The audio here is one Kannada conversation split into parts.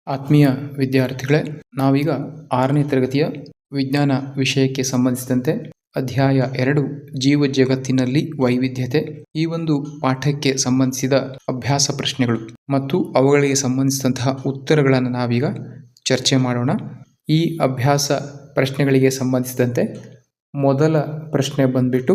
ಆತ್ಮೀಯ ವಿದ್ಯಾರ್ಥಿಗಳೇ, ನಾವೀಗ 6ನೇ ತರಗತಿಯ ವಿಜ್ಞಾನ ವಿಷಯಕ್ಕೆ ಸಂಬಂಧಿಸಿದಂತೆ ಅಧ್ಯಾಯ 2 ಜೀವ ಜಗತ್ತಿನಲ್ಲಿ ವೈವಿಧ್ಯತೆ ಈ ಒಂದು ಪಾಠಕ್ಕೆ ಸಂಬಂಧಿಸಿದ ಅಭ್ಯಾಸ ಪ್ರಶ್ನೆಗಳು ಮತ್ತು ಅವುಗಳಿಗೆ ಸಂಬಂಧಿಸಿದಂತಹ ಉತ್ತರಗಳನ್ನು ನಾವೀಗ ಚರ್ಚೆ ಮಾಡೋಣ. ಈ ಅಭ್ಯಾಸ ಪ್ರಶ್ನೆಗಳಿಗೆ ಸಂಬಂಧಿಸಿದಂತೆ ಮೊದಲ ಪ್ರಶ್ನೆ ಬಂದ್ಬಿಟ್ಟು,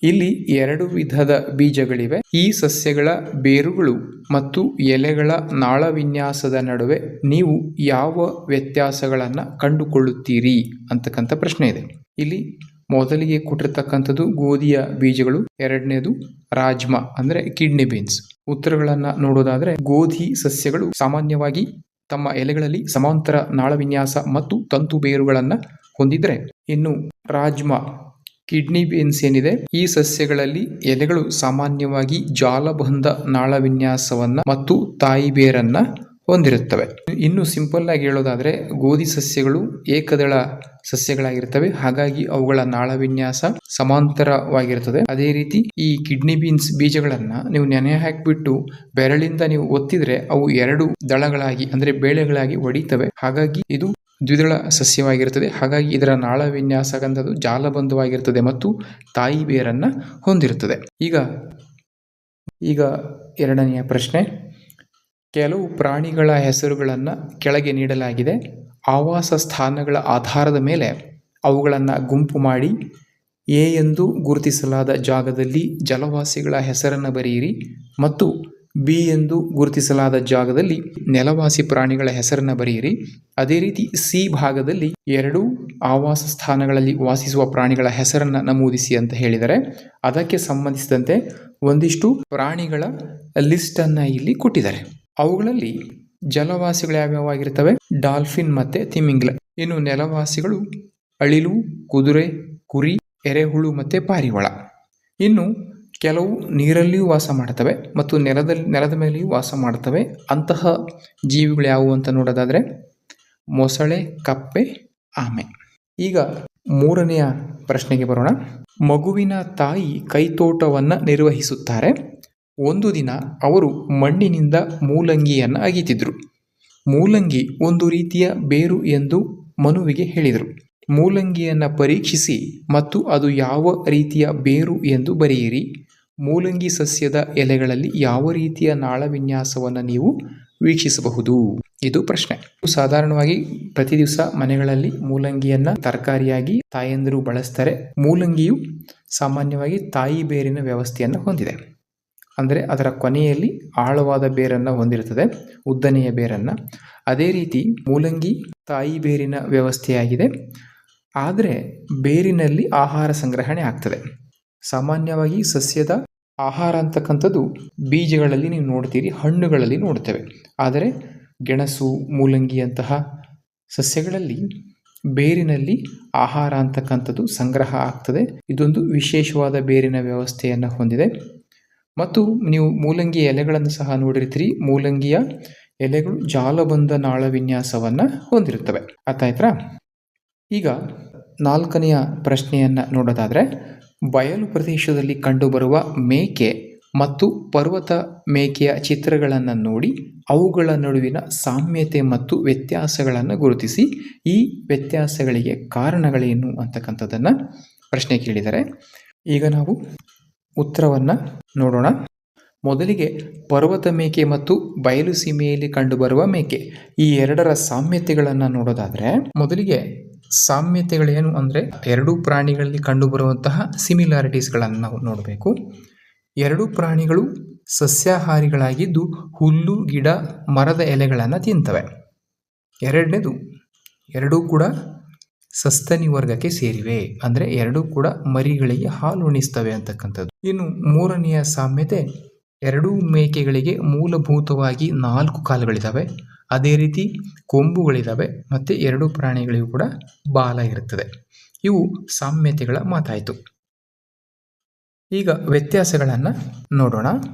ಇಲ್ಲಿ 2 ವಿಧದ ಬೀಜಗಳಿವೆ. ಈ ಸಸ್ಯಗಳ ಬೇರುಗಳು ಮತ್ತು ಎಲೆಗಳ ನಾಳವಿನ್ಯಾಸದ ನಡುವೆ ನೀವು ಯಾವ ವ್ಯತ್ಯಾಸಗಳನ್ನು ಕಂಡುಕೊಳ್ಳುತ್ತೀರಿ ಅಂತಕ್ಕಂಥ ಪ್ರಶ್ನೆ ಇದೆ. ಇಲ್ಲಿ ಮೊದಲಿಗೆ ಕೊಟ್ಟಿರ್ತಕ್ಕಂಥದ್ದು ಗೋಧಿಯ ಬೀಜಗಳು, ಎರಡನೇದು ರಾಜ್ಮಾ ಅಂದರೆ ಕಿಡ್ನಿ ಬೀನ್ಸ್. ಉತ್ತರಗಳನ್ನು ನೋಡೋದಾದ್ರೆ, ಗೋಧಿ ಸಸ್ಯಗಳು ಸಾಮಾನ್ಯವಾಗಿ ತಮ್ಮ ಎಲೆಗಳಲ್ಲಿ ಸಮಾಂತರ ನಾಳವಿನ್ಯಾಸ ಮತ್ತು ತಂತು ಬೇರುಗಳನ್ನು ಹೊಂದಿದ್ರೆ, ಇನ್ನು ರಾಜ್ಮಾ ಕಿಡ್ನಿ ಬೀನ್ಸ್ ಏನಿದೆ, ಈ ಸಸ್ಯಗಳಲ್ಲಿ ಎಲೆಗಳು ಸಾಮಾನ್ಯವಾಗಿ ಜಾಲಬಂಧ ನಾಳವಿನ್ಯಾಸವನ್ನ ಮತ್ತು ತಾಯಿ ಬೇರನ್ನ ಹೊಂದಿರುತ್ತವೆ. ಇನ್ನು ಸಿಂಪಲ್ ಆಗಿ ಹೇಳೋದಾದ್ರೆ, ಗೋಧಿ ಸಸ್ಯಗಳು ಏಕದಳ ಸಸ್ಯಗಳಾಗಿರ್ತವೆ, ಹಾಗಾಗಿ ಅವುಗಳ ನಾಳವಿನ್ಯಾಸ ಸಮಾಂತರವಾಗಿರುತ್ತದೆ. ಅದೇ ರೀತಿ ಈ ಕಿಡ್ನಿ ಬೀನ್ಸ್ ಬೀಜಗಳನ್ನ ನೀವು ನೆನೆ ಹಾಕಿಬಿಟ್ಟು ಬೆರಳಿಂದ ನೀವು ಒತ್ತಿದ್ರೆ ಅವು 2 ದಳಗಳಾಗಿ ಅಂದ್ರೆ ಬೇಳೆಗಳಾಗಿ ಒಡಿತವೆ. ಹಾಗಾಗಿ ಇದು ದ್ವಿದಳ ಸಸ್ಯವಾಗಿರುತ್ತದೆ. ಹಾಗಾಗಿ ಇದರ ನಾಳವಿನ್ಯಾಸಗಂಧದು ಜಾಲಬಂಧವಾಗಿರುತ್ತದೆ ಮತ್ತು ತಾಯಿ ಬೇರನ್ನ ಹೊಂದಿರುತ್ತದೆ. ಈಗ ಎರಡನೆಯ ಪ್ರಶ್ನೆ, ಕೆಲವು ಪ್ರಾಣಿಗಳ ಹೆಸರುಗಳನ್ನು ಕೆಳಗೆ ನೀಡಲಾಗಿದೆ. ಆವಾಸ ಸ್ಥಾನಗಳ ಆಧಾರದ ಮೇಲೆ ಅವುಗಳನ್ನು ಗುಂಪು ಮಾಡಿ ಎ ಎಂದು ಗುರುತಿಸಲಾದ ಜಾಗದಲ್ಲಿ ಜಲವಾಸಿಗಳ ಹೆಸರನ್ನು ಬರೆಯಿರಿ ಮತ್ತು ಬಿ ಎಂದು ಗುರುತಿಸಲಾದ ಜಾಗದಲ್ಲಿ ನೆಲವಾಸಿ ಪ್ರಾಣಿಗಳ ಹೆಸರನ್ನು ಬರೆಯಿರಿ. ಅದೇ ರೀತಿ ಸಿ ಭಾಗದಲ್ಲಿ 2 ಆವಾಸ ಸ್ಥಾನಗಳಲ್ಲಿ ವಾಸಿಸುವ ಪ್ರಾಣಿಗಳ ಹೆಸರನ್ನು ನಮೂದಿಸಿ ಅಂತ ಹೇಳಿದರೆ, ಅದಕ್ಕೆ ಸಂಬಂಧಿಸಿದಂತೆ ಒಂದಿಷ್ಟು ಪ್ರಾಣಿಗಳ ಲಿಸ್ಟ್ ಅನ್ನ ಇಲ್ಲಿ ಕೊಟ್ಟಿದ್ದಾರೆ. ಅವುಗಳಲ್ಲಿ ಜಲವಾಸಿಗಳು ಯಾವ್ಯಾವಾಗಿರ್ತವೆ? ಡಾಲ್ಫಿನ್ ಮತ್ತೆ ತಿಮಿಂಗ್ಲ. ಇನ್ನು ನೆಲವಾಸಿಗಳು ಅಳಿಲು, ಕುದುರೆ, ಕುರಿ, ಎರೆಹುಳು ಮತ್ತೆ ಪಾರಿವಾಳ. ಇನ್ನು ಕೆಲವು ನೀರಲ್ಲಿಯೂ ವಾಸ ಮಾಡ್ತವೆ ಮತ್ತು ನೆಲದ ಮೇಲೆಯೂ ವಾಸ ಮಾಡ್ತವೆ. ಅಂತಹ ಜೀವಿಗಳು ಯಾವುವು ಅಂತ ನೋಡೋದಾದ್ರೆ, ಮೊಸಳೆ, ಕಪ್ಪೆ, ಆಮೆ. ಈಗ ಮೂರನೆಯ ಪ್ರಶ್ನೆಗೆ ಬರೋಣ. ಮಗುವಿನ ತಾಯಿ ಕೈತೋಟವನ್ನು ನಿರ್ವಹಿಸುತ್ತಾರೆ. ಒಂದು ದಿನ ಅವರು ಮಣ್ಣಿನಿಂದ ಮೂಲಂಗಿಯನ್ನು ಅಗೀತಿದ್ರು. ಮೂಲಂಗಿ ಒಂದು ರೀತಿಯ ಬೇರು ಎಂದು ಮನುವಿಗೆ ಹೇಳಿದರು. ಮೂಲಂಗಿಯನ್ನು ಪರೀಕ್ಷಿಸಿ ಮತ್ತು ಅದು ಯಾವ ರೀತಿಯ ಬೇರು ಎಂದು ಬರೆಯಿರಿ. ಮೂಲಂಗಿ ಸಸ್ಯದ ಎಲೆಗಳಲ್ಲಿ ಯಾವ ರೀತಿಯ ನಾಳವಿನ್ಯಾಸವನ್ನು ನೀವು ವೀಕ್ಷಿಸಬಹುದು? ಇದು ಪ್ರಶ್ನೆ. ಸಾಧಾರಣವಾಗಿ ಪ್ರತಿ ದಿವಸ ಮನೆಗಳಲ್ಲಿ ಮೂಲಂಗಿಯನ್ನ ತರಕಾರಿಯಾಗಿ ತಾಯಂದಿರು ಬಳಸ್ತಾರೆ. ಮೂಲಂಗಿಯು ಸಾಮಾನ್ಯವಾಗಿ ತಾಯಿ ಬೇರಿನ ವ್ಯವಸ್ಥೆಯನ್ನು ಹೊಂದಿದೆ. ಅಂದರೆ ಅದರ ಕೊನೆಯಲ್ಲಿ ಆಳವಾದ ಬೇರನ್ನು ಹೊಂದಿರುತ್ತದೆ, ಉದ್ದನೆಯ ಬೇರನ್ನು. ಅದೇ ರೀತಿ ಮೂಲಂಗಿ ತಾಯಿ ಬೇರಿನ ವ್ಯವಸ್ಥೆಯಾಗಿದೆ. ಆದರೆ ಬೇರಿನಲ್ಲಿ ಆಹಾರ ಸಂಗ್ರಹಣೆ ಆಗ್ತದೆ. ಸಾಮಾನ್ಯವಾಗಿ ಸಸ್ಯದ ಆಹಾರ ಅಂತಕ್ಕಂಥದ್ದು ಬೀಜಗಳಲ್ಲಿ ನೀವು ನೋಡ್ತೀರಿ, ಹಣ್ಣುಗಳಲ್ಲಿ ನೋಡ್ತೇವೆ. ಆದರೆ ಗೆಣಸು, ಮೂಲಂಗಿಯಂತಹ ಸಸ್ಯಗಳಲ್ಲಿ ಬೇರಿನಲ್ಲಿ ಆಹಾರ ಅಂತಕ್ಕಂಥದ್ದು ಸಂಗ್ರಹ ಆಗ್ತದೆ. ಇದೊಂದು ವಿಶೇಷವಾದ ಬೇರಿನ ವ್ಯವಸ್ಥೆಯನ್ನು ಹೊಂದಿದೆ. ಮತ್ತು ನೀವು ಮೂಲಂಗಿ ಎಲೆಗಳನ್ನು ಸಹ ನೋಡಿರ್ತೀರಿ. ಮೂಲಂಗಿಯ ಎಲೆಗಳು ಜಾಲಬಂಧ ನಾಳವಿನ್ಯಾಸವನ್ನು ಹೊಂದಿರುತ್ತವೆ. ಅರ್ಥ ಆಯ್ತಾ? ಈಗ 4ನೆಯ ಪ್ರಶ್ನೆಯನ್ನು ನೋಡೋದಾದರೆ, ಬಯಲು ಪ್ರದೇಶದಲ್ಲಿ ಕಂಡುಬರುವ ಮೇಕೆ ಮತ್ತು ಪರ್ವತ ಮೇಕೆಯ ಚಿತ್ರಗಳನ್ನು ನೋಡಿ ಅವುಗಳ ನಡುವಿನ ಸಾಮ್ಯತೆ ಮತ್ತು ವ್ಯತ್ಯಾಸಗಳನ್ನು ಗುರುತಿಸಿ. ಈ ವ್ಯತ್ಯಾಸಗಳಿಗೆ ಕಾರಣಗಳೇನು ಅಂತಕ್ಕಂಥದ್ದನ್ನು ಪ್ರಶ್ನೆ ಕೇಳಿದರೆ, ಈಗ ನಾವು ಉತ್ತರವನ್ನು ನೋಡೋಣ. ಮೊದಲಿಗೆ ಪರ್ವತ ಮೇಕೆ ಮತ್ತು ಬಯಲು ಸೀಮೆಯಲ್ಲಿ ಕಂಡುಬರುವ ಮೇಕೆ, ಈ ಎರಡರ ಸಾಮ್ಯತೆಗಳನ್ನು ನೋಡೋದಾದರೆ, ಮೊದಲಿಗೆ ಸಾಮ್ಯತೆಗಳೇನು ಅಂದರೆ 2 ಪ್ರಾಣಿಗಳಲ್ಲಿ ಕಂಡುಬರುವಂತಹ ಸಿಮಿಲಾರಿಟೀಸ್ಗಳನ್ನು ನಾವು ನೋಡಬೇಕು. 2 ಪ್ರಾಣಿಗಳು ಸಸ್ಯಾಹಾರಿಗಳಾಗಿದ್ದು ಹುಲ್ಲು, ಗಿಡ, ಮರದ ಎಲೆಗಳನ್ನು ತಿಂತವೆ. ಎರಡನೇದು, 2 ಕೂಡ ಸಸ್ತನಿ ವರ್ಗಕ್ಕೆ ಸೇರಿವೆ, ಅಂದರೆ 2 ಕೂಡ ಮರಿಗಳಿಗೆ ಹಾಲು ಉಣಿಸ್ತವೆ ಅಂತಕ್ಕಂಥದ್ದು. ಇನ್ನು 3ನೆಯ ಸಾಮ್ಯತೆ, 2 ಮೇಕೆಗಳಿಗೆ ಮೂಲಭೂತವಾಗಿ 4 ಕಾಲುಗಳಿದ್ದಾವೆ. ಅದೇ ರೀತಿ ಕೊಂಬುಗಳಿದ್ದಾವೆ ಮತ್ತು 2 ಪ್ರಾಣಿಗಳಿಗೂ ಕೂಡ ಬಾಲ ಇರುತ್ತದೆ. ಇವು ಸಾಮ್ಯತೆಗಳ ಮಾತಾಯಿತು. ಈಗ ವ್ಯತ್ಯಾಸಗಳನ್ನು ನೋಡೋಣ.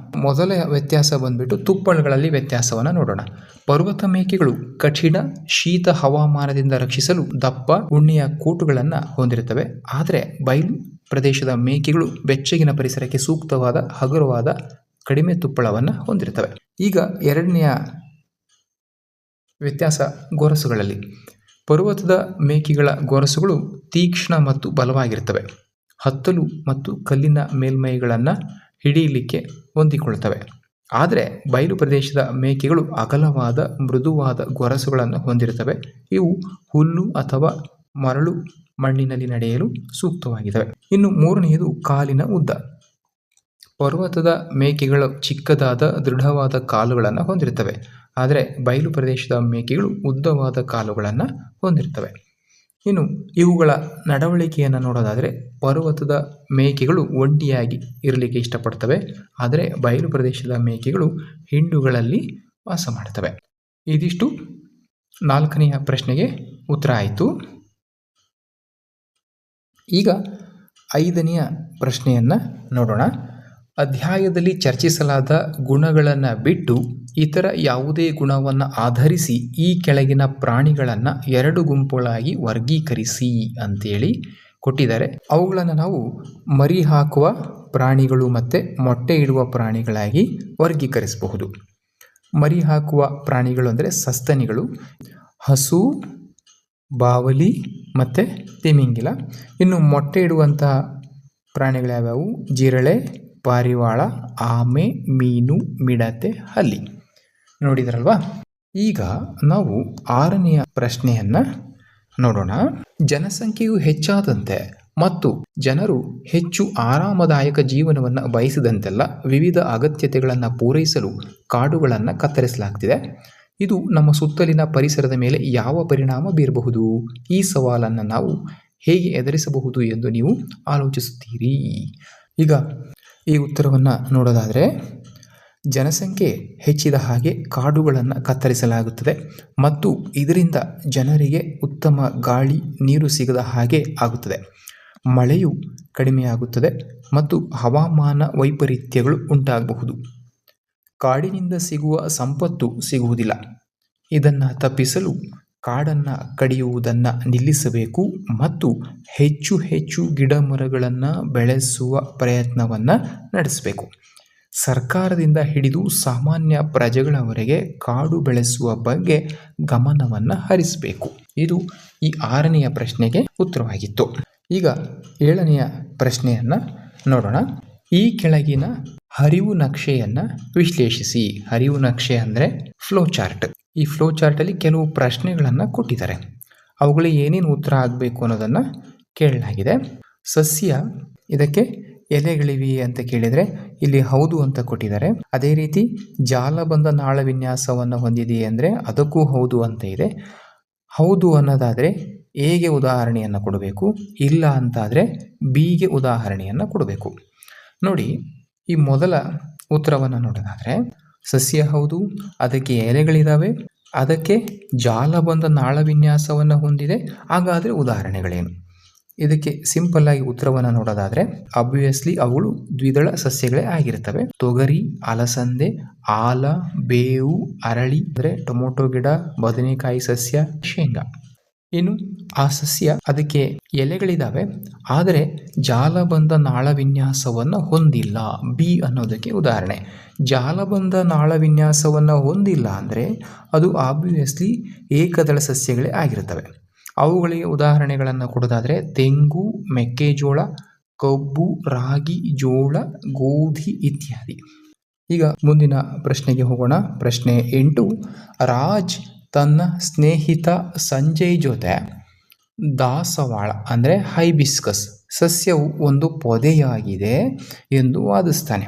ಮೊದಲ ವ್ಯತ್ಯಾಸ ಬಂದ್ಬಿಟ್ಟು ತುಪ್ಪಳಗಳಲ್ಲಿ ವ್ಯತ್ಯಾಸವನ್ನು ನೋಡೋಣ. ಪರ್ವತ ಮೇಕೆಗಳು ಕಠಿಣ ಶೀತ ಹವಾಮಾನದಿಂದ ರಕ್ಷಿಸಲು ದಪ್ಪ ಉಣ್ಣೆಯ ಕೋಟುಗಳನ್ನು ಹೊಂದಿರುತ್ತವೆ. ಆದರೆ ಬಯಲು ಪ್ರದೇಶದ ಮೇಕೆಗಳು ಬೆಚ್ಚಗಿನ ಪರಿಸರಕ್ಕೆ ಸೂಕ್ತವಾದ ಹಗುರವಾದ ಕಡಿಮೆ ತುಪ್ಪಳವನ್ನು ಹೊಂದಿರುತ್ತವೆ. ಈಗ 2ನೆಯ ವ್ಯತ್ಯಾಸ ಗೊರಸುಗಳಲ್ಲಿ. ಪರ್ವತದ ಮೇಕೆಗಳ ಗೊರಸುಗಳು ತೀಕ್ಷ್ಣ ಮತ್ತು ಬಲವಾಗಿರ್ತವೆ. ಹತ್ತಲು ಮತ್ತು ಕಲ್ಲಿನ ಮೇಲ್ಮೈಗಳನ್ನು ಹಿಡಿಯಲಿಕ್ಕೆ ಹೊಂದಿಕೊಳ್ಳುತ್ತವೆ. ಆದರೆ ಬಯಲು ಪ್ರದೇಶದ ಮೇಕೆಗಳು ಅಗಲವಾದ ಮೃದುವಾದ ಗೊರಸುಗಳನ್ನು ಹೊಂದಿರುತ್ತವೆ. ಇವು ಹುಲ್ಲು ಅಥವಾ ಮರಳು ಮಣ್ಣಿನಲ್ಲಿ ನಡೆಯಲು ಸೂಕ್ತವಾಗಿದ್ದಾವೆ. ಇನ್ನು ಮೂರನೆಯದು ಕಾಲಿನ ಉದ್ದ. ಪರ್ವತದ ಮೇಕೆಗಳು ಚಿಕ್ಕದಾದ ದೃಢವಾದ ಕಾಲುಗಳನ್ನು ಹೊಂದಿರುತ್ತವೆ. ಆದರೆ ಬಯಲು ಪ್ರದೇಶದ ಮೇಕೆಗಳು ಉದ್ದವಾದ ಕಾಲುಗಳನ್ನು ಹೊಂದಿರುತ್ತವೆ. ಇನ್ನು ಇವುಗಳ ನಡವಳಿಕೆಯನ್ನು ನೋಡೋದಾದರೆ ಪರ್ವತದ ಮೇಕೆಗಳು ಒಂಟಿಯಾಗಿ ಇರಲಿಕ್ಕೆ ಇಷ್ಟಪಡ್ತವೆ. ಆದರೆ ಬಯಲು ಪ್ರದೇಶದ ಮೇಕೆಗಳು ಹಿಂಡುಗಳಲ್ಲಿ ವಾಸ ಮಾಡ್ತವೆ. ಇದಿಷ್ಟು 4ನೆಯ ಪ್ರಶ್ನೆಗೆ ಉತ್ತರ ಆಯಿತು. ಈಗ 5ನೆಯ ಪ್ರಶ್ನೆಯನ್ನು ನೋಡೋಣ. ಅಧ್ಯಾಯದಲ್ಲಿ ಚರ್ಚಿಸಲಾದ ಗುಣಗಳನ್ನು ಬಿಟ್ಟು ಇತರ ಯಾವುದೇ ಗುಣವನ್ನು ಆಧರಿಸಿ ಈ ಕೆಳಗಿನ ಪ್ರಾಣಿಗಳನ್ನು 2 ಗುಂಪುಗಳಾಗಿ ವರ್ಗೀಕರಿಸಿ ಅಂತೇಳಿ ಕೊಟ್ಟಿದ್ದಾರೆ. ಅವುಗಳನ್ನು ನಾವು ಮರಿ ಹಾಕುವ ಪ್ರಾಣಿಗಳು ಮತ್ತು ಮೊಟ್ಟೆ ಇಡುವ ಪ್ರಾಣಿಗಳಾಗಿ ವರ್ಗೀಕರಿಸಬಹುದು. ಮರಿ ಹಾಕುವ ಪ್ರಾಣಿಗಳು ಅಂದರೆ ಸಸ್ತನಿಗಳು, ಹಸು, ಬಾವಲಿ ಮತ್ತು ತಿಮಿಂಗಿಲ. ಇನ್ನು ಮೊಟ್ಟೆ ಇಡುವಂತಹ ಪ್ರಾಣಿಗಳು ಯಾವ್ಯಾವು? ಜಿರಳೆ, ಪಾರಿವಾಳ, ಆಮೆ, ಮೀನು, ಮಿಡತೆ, ಹಲ್ಲಿ. ನೋಡಿದ್ರಲ್ವಾ? ಈಗ ನಾವು 6ನೆಯ ಪ್ರಶ್ನೆಯನ್ನು ನೋಡೋಣ. ಜನಸಂಖ್ಯೆಯು ಹೆಚ್ಚಾದಂತೆ ಮತ್ತು ಜನರು ಹೆಚ್ಚು ಆರಾಮದಾಯಕ ಜೀವನವನ್ನು ಬಯಸಿದಂತೆಲ್ಲ ವಿವಿಧ ಅಗತ್ಯತೆಗಳನ್ನು ಪೂರೈಸಲು ಕಾಡುಗಳನ್ನು ಕತ್ತರಿಸಲಾಗ್ತಿದೆ. ಇದು ನಮ್ಮ ಸುತ್ತಲಿನ ಪರಿಸರದ ಮೇಲೆ ಯಾವ ಪರಿಣಾಮ ಬೀರಬಹುದು? ಈ ಸವಾಲನ್ನು ನಾವು ಹೇಗೆ ಎದುರಿಸಬಹುದು ಎಂದು ನೀವು ಆಲೋಚಿಸುತ್ತೀರಿ? ಈಗ ಈ ಉತ್ತರವನ್ನು ನೋಡೋದಾದರೆ, ಜನಸಂಖ್ಯೆ ಹೆಚ್ಚಿದ ಹಾಗೆ ಕಾಡುಗಳನ್ನು ಕತ್ತರಿಸಲಾಗುತ್ತದೆ ಮತ್ತು ಇದರಿಂದ ಜನರಿಗೆ ಉತ್ತಮ ಗಾಳಿ, ನೀರು ಸಿಗದ ಹಾಗೆ ಆಗುತ್ತದೆ. ಮಳೆಯು ಕಡಿಮೆಯಾಗುತ್ತದೆ ಮತ್ತು ಹವಾಮಾನ ವೈಪರೀತ್ಯಗಳು ಉಂಟಾಗಬಹುದು. ಕಾಡಿನಿಂದ ಸಿಗುವ ಸಂಪತ್ತು ಸಿಗುವುದಿಲ್ಲ. ಇದನ್ನು ತಪ್ಪಿಸಲು ಕಾಡನ್ನು ಕಡಿಯುವುದನ್ನು ನಿಲ್ಲಿಸಬೇಕು ಮತ್ತು ಹೆಚ್ಚು ಹೆಚ್ಚು ಗಿಡ ಮರಗಳನ್ನು ಬೆಳೆಸುವ ಪ್ರಯತ್ನವನ್ನು ನಡೆಸಬೇಕು. ಸರ್ಕಾರದಿಂದ ಹಿಡಿದು ಸಾಮಾನ್ಯ ಪ್ರಜೆಗಳವರೆಗೆ ಕಾಡು ಬೆಳೆಸುವ ಬಗ್ಗೆ ಗಮನವನ್ನು ಹರಿಸಬೇಕು. ಇದು ಈ 6ನೆಯ ಪ್ರಶ್ನೆಗೆ ಉತ್ತರವಾಗಿತ್ತು. ಈಗ 7ನೆಯ ಪ್ರಶ್ನೆಯನ್ನು ನೋಡೋಣ. ಈ ಕೆಳಗಿನ ಹರಿವು ನಕ್ಷೆಯನ್ನು ವಿಶ್ಲೇಷಿಸಿ. ಹರಿವು ನಕ್ಷೆ ಅಂದರೆ ಫ್ಲೋ ಚಾರ್ಟ್. ಈ ಫ್ಲೋ ಚಾರ್ಟಲ್ಲಿ ಕೆಲವು ಪ್ರಶ್ನೆಗಳನ್ನು ಕೊಟ್ಟಿದ್ದಾರೆ. ಅವುಗಳಿಗೆ ಏನೇನು ಉತ್ತರ ಆಗಬೇಕು ಅನ್ನೋದನ್ನು ಕೇಳಲಾಗಿದೆ. ಸಸ್ಯ, ಇದಕ್ಕೆ ಎಲೆಗಳಿವೆಯೇ ಅಂತ ಕೇಳಿದರೆ ಇಲ್ಲಿ ಹೌದು ಅಂತ ಕೊಟ್ಟಿದ್ದಾರೆ. ಅದೇ ರೀತಿ ಜಾಲಬಂಧ ನಾಳ ವಿನ್ಯಾಸವನ್ನು ಹೊಂದಿದೆಯೇ ಅಂದರೆ ಅದಕ್ಕೂ ಹೌದು ಅಂತ ಇದೆ. ಹೌದು ಅನ್ನೋದಾದರೆ ಎಗೆ ಉದಾಹರಣೆಯನ್ನು ಕೊಡಬೇಕು, ಇಲ್ಲ ಅಂತಾದರೆ ಬಿಗೆ ಉದಾಹರಣೆಯನ್ನು ಕೊಡಬೇಕು. ನೋಡಿ, ಈ ಮೊದಲ ಉತ್ತರವನ್ನು ನೋಡೋದಾದರೆ ಸಸ್ಯ ಹೌದು, ಅದಕ್ಕೆ ಎಲೆಗಳಿದ್ದಾವೆ, ಅದಕ್ಕೆ ಜಾಲಬಂಧ ನಾಳ ವಿನ್ಯಾಸವನ್ನು ಹೊಂದಿದೆ. ಹಾಗಾದರೆ ಉದಾಹರಣೆಗಳೇನು? ಇದಕ್ಕೆ ಸಿಂಪಲ್ ಆಗಿ ಉತ್ತರವನ್ನು ನೋಡೋದಾದರೆ ಆಬ್ವಿಯಸ್ಲಿ ಅವುಗಳು ದ್ವಿದಳ ಸಸ್ಯಗಳೇ ಆಗಿರ್ತವೆ. ತೊಗರಿ, ಅಲಸಂದೆ, ಆಲ, ಬೇವು, ಅರಳಿ ಅಂದರೆ ಟೊಮೊಟೊ ಗಿಡ, ಬದನೆಕಾಯಿ ಸಸ್ಯ, ಶೇಂಗಾ. ಇನ್ನು ಆ ಸಸ್ಯ ಅದಕ್ಕೆ ಎಲೆಗಳಿದ್ದಾವೆ, ಆದರೆ ಜಾಲಬಂಧ ನಾಳ ವಿನ್ಯಾಸವನ್ನು ಹೊಂದಿಲ್ಲ. ಬಿ ಅನ್ನೋದಕ್ಕೆ ಉದಾಹರಣೆ. ಜಾಲಬಂಧ ನಾಳ ವಿನ್ಯಾಸವನ್ನು ಹೊಂದಿಲ್ಲ ಅಂದರೆ ಅದು ಆಬ್ವಿಯಸ್ಲಿ ಏಕದಳ ಸಸ್ಯಗಳೇ ಆಗಿರ್ತವೆ. ಅವುಗಳಿಗೆ ಉದಾಹರಣೆಗಳನ್ನು ಕೊಡೋದಾದರೆ ತೆಂಗು, ಮೆಕ್ಕೆಜೋಳ, ಕಬ್ಬು, ರಾಗಿ, ಜೋಳ, ಗೋಧಿ ಇತ್ಯಾದಿ. ಈಗ ಮುಂದಿನ ಪ್ರಶ್ನೆಗೆ ಹೋಗೋಣ. ಪ್ರಶ್ನೆ 8. ರಾಜ್ ತನ್ನ ಸ್ನೇಹಿತ ಸಂಜಯ್ ಜೊತೆ ದಾಸವಾಳ ಅಂದರೆ ಹೈಬಿಸ್ಕಸ್ ಸಸ್ಯವು ಒಂದು ಪೊದೆಯಾಗಿದೆ ಎಂದು ವಾದಿಸ್ತಾನೆ.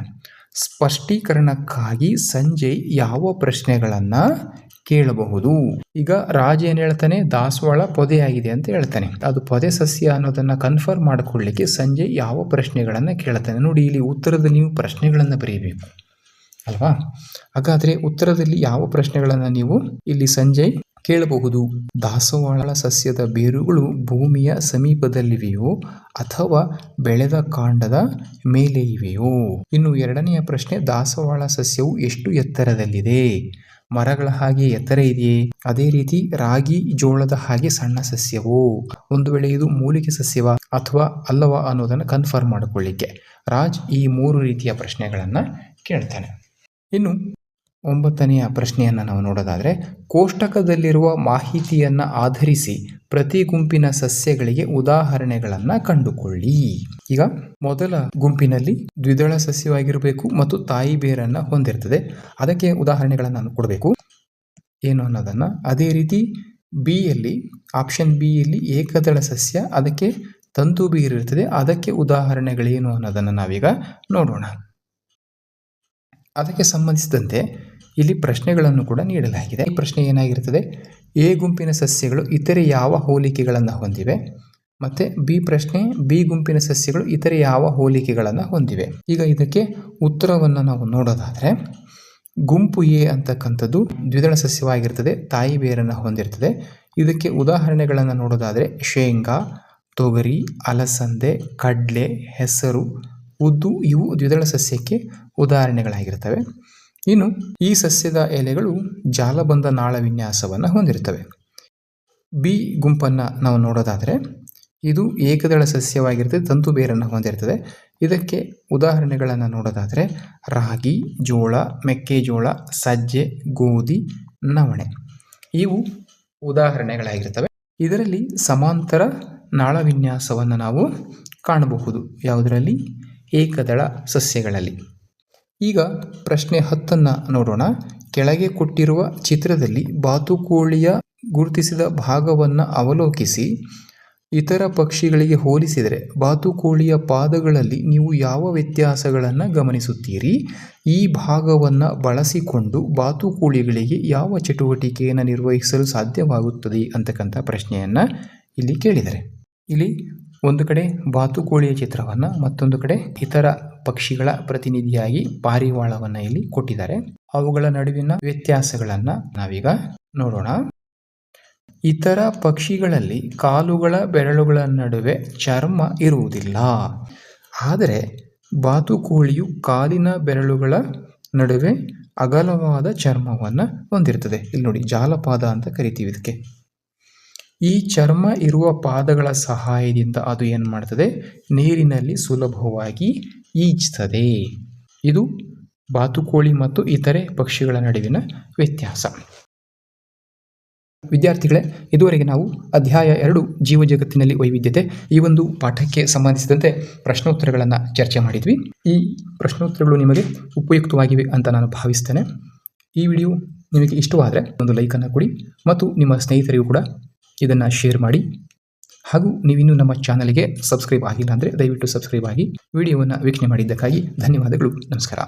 ಸ್ಪಷ್ಟೀಕರಣಕ್ಕಾಗಿ ಸಂಜಯ್ ಯಾವ ಪ್ರಶ್ನೆಗಳನ್ನು ಕೇಳಬಹುದು? ಈಗ ರಾಜ್ ಏನು ಹೇಳ್ತಾನೆ? ದಾಸವಾಳ ಪೊದೆಯಾಗಿದೆ ಅಂತ ಹೇಳ್ತಾನೆ. ಅದು ಪೊದೆ ಸಸ್ಯ ಅನ್ನೋದನ್ನು ಕನ್ಫರ್ಮ್ ಮಾಡಿಕೊಳ್ಳಿಕ್ಕೆ ಸಂಜಯ್ ಯಾವ ಪ್ರಶ್ನೆಗಳನ್ನು ಕೇಳ್ತಾನೆ? ನೋಡಿ, ಇಲ್ಲಿ ಉತ್ತರದಲ್ಲಿ ನೀವು ಪ್ರಶ್ನೆಗಳನ್ನು ಬರೀಬೇಕು ಅಲ್ವಾ? ಹಾಗಾದರೆ ಉತ್ತರದಲ್ಲಿ ಯಾವ ಪ್ರಶ್ನೆಗಳನ್ನು ನೀವು ಇಲ್ಲಿ ಸಂಜಯ್ ಕೇಳಬಹುದು? ದಾಸವಾಳ ಸಸ್ಯದ ಬೇರುಗಳು ಭೂಮಿಯ ಸಮೀಪದಲ್ಲಿವೆಯೋ ಅಥವಾ ಬೆಳೆದ ಕಾಂಡದ ಮೇಲೆ ಇವೆಯೋ? ಇನ್ನು 2ನೆಯ ಪ್ರಶ್ನೆ, ದಾಸವಾಳ ಸಸ್ಯವು ಎಷ್ಟು ಎತ್ತರದಲ್ಲಿದೆ? ಮರಗಳ ಹಾಗೆ ಎತ್ತರ ಇದೆಯೇ? ಅದೇ ರೀತಿ ರಾಗಿ, ಜೋಳದ ಹಾಗೆ ಸಣ್ಣ ಸಸ್ಯವೋ? ಒಂದು ವೇಳೆ ಇದು ಮೂಲಿಕೆ ಸಸ್ಯವಾ ಅಥವಾ ಅಲ್ಲವಾ ಅನ್ನೋದನ್ನು ಕನ್ಫರ್ಮ್ ಮಾಡಿಕೊಳ್ಳಿಕ್ಕೆ ರಾಜ್ ಈ 3 ರೀತಿಯ ಪ್ರಶ್ನೆಗಳನ್ನು ಕೇಳ್ತಾನೆ. ಇನ್ನು 9ನೆಯ ಪ್ರಶ್ನೆಯನ್ನು ನಾವು ನೋಡೋದಾದರೆ, ಕೋಷ್ಟಕದಲ್ಲಿರುವ ಮಾಹಿತಿಯನ್ನು ಆಧರಿಸಿ ಪ್ರತಿ ಗುಂಪಿನ ಸಸ್ಯಗಳಿಗೆ ಉದಾಹರಣೆಗಳನ್ನು ಕಂಡುಕೊಳ್ಳಿ. ಈಗ ಮೊದಲ ಗುಂಪಿನಲ್ಲಿ ದ್ವಿದಳ ಸಸ್ಯವಾಗಿರಬೇಕು ಮತ್ತು ತಾಯಿ ಬೇರನ್ನು ಹೊಂದಿರ್ತದೆ. ಅದಕ್ಕೆ ಉದಾಹರಣೆಗಳನ್ನು ನಾನು ಕೊಡಬೇಕು ಏನು ಅನ್ನೋದನ್ನು. ಅದೇ ರೀತಿ ಆಪ್ಷನ್ ಬಿ ಯಲ್ಲಿ ಏಕದಳ ಸಸ್ಯ, ಅದಕ್ಕೆ ತಂತು ಬೇರಿರ್ತದೆ. ಅದಕ್ಕೆ ಉದಾಹರಣೆಗಳೇನು ಅನ್ನೋದನ್ನು ನಾವೀಗ ನೋಡೋಣ. ಅದಕ್ಕೆ ಸಂಬಂಧಿಸಿದಂತೆ ಇಲ್ಲಿ ಪ್ರಶ್ನೆಗಳನ್ನು ಕೂಡ ನೀಡಲಾಗಿದೆ. ಈ ಪ್ರಶ್ನೆ ಏನಾಗಿರ್ತದೆ, ಎ ಗುಂಪಿನ ಸಸ್ಯಗಳು ಇತರೆ ಯಾವ ಹೋಲಿಕೆಗಳನ್ನು ಹೊಂದಿವೆ, ಮತ್ತು ಬಿ ಗುಂಪಿನ ಸಸ್ಯಗಳು ಇತರೆ ಯಾವ ಹೋಲಿಕೆಗಳನ್ನು ಹೊಂದಿವೆ. ಈಗ ಇದಕ್ಕೆ ಉತ್ತರವನ್ನು ನಾವು ನೋಡೋದಾದರೆ, ಗುಂಪು ಎ ಅಂತಕ್ಕಂಥದ್ದು ದ್ವಿದಳ ಸಸ್ಯವಾಗಿರ್ತದೆ, ತಾಯಿ ಬೇರನ್ನು ಹೊಂದಿರ್ತದೆ. ಇದಕ್ಕೆ ಉದಾಹರಣೆಗಳನ್ನು ನೋಡೋದಾದರೆ ಶೇಂಗಾ, ತೊಗರಿ, ಅಲಸಂದೆ, ಕಡಲೆ, ಹೆಸರು, ಉದ್ದು ಇವು ದ್ವಿದಳ ಸಸ್ಯಕ್ಕೆ ಉದಾಹರಣೆಗಳಾಗಿರ್ತವೆ. ಇನ್ನು ಈ ಸಸ್ಯದ ಎಲೆಗಳು ಜಾಲಬಂಧ ನಾಳ ವಿನ್ಯಾಸವನ್ನು ಹೊಂದಿರ್ತವೆ. ಬಿ ಗುಂಪನ್ನು ನಾವು ನೋಡೋದಾದರೆ ಇದು ಏಕದಳ ಸಸ್ಯವಾಗಿರ್ತದೆ, ತಂತು ಬೇರನ್ನು ಹೊಂದಿರ್ತದೆ. ಇದಕ್ಕೆ ಉದಾಹರಣೆಗಳನ್ನು ನೋಡೋದಾದರೆ ರಾಗಿ, ಜೋಳ, ಮೆಕ್ಕೆಜೋಳ, ಸಜ್ಜೆ, ಗೋಧಿ, ನವಣೆ ಇವು ಉದಾಹರಣೆಗಳಾಗಿರ್ತವೆ. ಇದರಲ್ಲಿ ಸಮಾಂತರ ನಾಳ ವಿನ್ಯಾಸವನ್ನು ನಾವು ಕಾಣಬಹುದು. ಯಾವುದರಲ್ಲಿ? ಏಕದಳ ಸಸ್ಯಗಳಲ್ಲಿ. ಈಗ ಪ್ರಶ್ನೆ 10 ನೋಡೋಣ. ಕೆಳಗೆ ಕೊಟ್ಟಿರುವ ಚಿತ್ರದಲ್ಲಿ ಬಾತುಕೋಳಿಯ ಗುರುತಿಸಿದ ಭಾಗವನ್ನು ಅವಲೋಕಿಸಿ ಇತರ ಪಕ್ಷಿಗಳಿಗೆ ಹೋಲಿಸಿದರೆ ಬಾತುಕೋಳಿಯ ಪಾದಗಳಲ್ಲಿ ನೀವು ಯಾವ ವ್ಯತ್ಯಾಸಗಳನ್ನು ಗಮನಿಸುತ್ತೀರಿ? ಈ ಭಾಗವನ್ನು ಬಳಸಿಕೊಂಡು ಬಾತುಕೋಳಿಗಳಿಗೆ ಯಾವ ಚಟುವಟಿಕೆಯನ್ನು ನಿರ್ವಹಿಸಲು ಸಾಧ್ಯವಾಗುತ್ತದೆ ಅಂತಕ್ಕಂಥ ಪ್ರಶ್ನೆಯನ್ನು ಇಲ್ಲಿ ಕೇಳಿದರೆ, ಇಲ್ಲಿ ಒಂದು ಕಡೆ ಬಾತುಕೋಳಿಯ ಚಿತ್ರವನ್ನು, ಮತ್ತೊಂದು ಕಡೆ ಇತರ ಪಕ್ಷಿಗಳ ಪ್ರತಿನಿಧಿಯಾಗಿ ಪಾರಿವಾಳವನ್ನು ಇಲ್ಲಿ ಕೊಟ್ಟಿದ್ದಾರೆ. ಅವುಗಳ ನಡುವಿನ ವ್ಯತ್ಯಾಸಗಳನ್ನು ನಾವೀಗ ನೋಡೋಣ. ಇತರ ಪಕ್ಷಿಗಳಲ್ಲಿ ಕಾಲುಗಳ ಬೆರಳುಗಳ ನಡುವೆ ಚರ್ಮ ಇರುವುದಿಲ್ಲ, ಆದರೆ ಬಾತುಕೋಳಿಯು ಕಾಲಿನ ಬೆರಳುಗಳ ನಡುವೆ ಅಗಲವಾದ ಚರ್ಮವನ್ನು ಹೊಂದಿರ್ತದೆ. ಇಲ್ಲಿ ನೋಡಿ, ಜಾಲಪಾದ ಅಂತ ಕರಿತೀವಿ ಇದಕ್ಕೆ. ಈ ಚರ್ಮ ಇರುವ ಪಾದಗಳ ಸಹಾಯದಿಂದ ಅದು ಏನು ಮಾಡ್ತದೆ? ನೀರಿನಲ್ಲಿ ಸುಲಭವಾಗಿ ಈಜ್ತದೆ. ಇದು ಬಾತುಕೋಳಿ ಮತ್ತು ಇತರೆ ಪಕ್ಷಿಗಳ ನಡುವಿನ ವ್ಯತ್ಯಾಸ. ವಿದ್ಯಾರ್ಥಿಗಳೇ, ಇದುವರೆಗೆ ನಾವು ಅಧ್ಯಾಯ 2 ಜೀವ ಜಗತ್ತಿನಲ್ಲಿ ವೈವಿಧ್ಯತೆ ಈ ಒಂದು ಪಾಠಕ್ಕೆ ಸಂಬಂಧಿಸಿದಂತೆ ಪ್ರಶ್ನೋತ್ತರಗಳನ್ನು ಚರ್ಚೆ ಮಾಡಿದ್ವಿ. ಈ ಪ್ರಶ್ನೋತ್ತರಗಳು ನಿಮಗೆ ಉಪಯುಕ್ತವಾಗಿವೆ ಅಂತ ನಾನು ಭಾವಿಸ್ತೇನೆ. ಈ ವಿಡಿಯೋ ನಿಮಗೆ ಇಷ್ಟವಾದರೆ ಒಂದು ಲೈಕನ್ನು ಕೊಡಿ ಮತ್ತು ನಿಮ್ಮ ಸ್ನೇಹಿತರಿಗೂ ಕೂಡ ಇದನ್ನು ಶೇರ್ ಮಾಡಿ. ಹಾಗೂ ನೀವಿನ್ನೂ ನಮ್ಮ ಚಾನಲ್ಗೆ ಸಬ್ಸ್ಕ್ರೈಬ್ ಆಗಿಲ್ಲ ಅಂದರೆ ದಯವಿಟ್ಟು ಸಬ್ಸ್ಕ್ರೈಬ್ ಆಗಿ. ವಿಡಿಯೋವನ್ನು ವೀಕ್ಷಣೆ ಮಾಡಿದ್ದಕ್ಕಾಗಿ ಧನ್ಯವಾದಗಳು. ನಮಸ್ಕಾರ.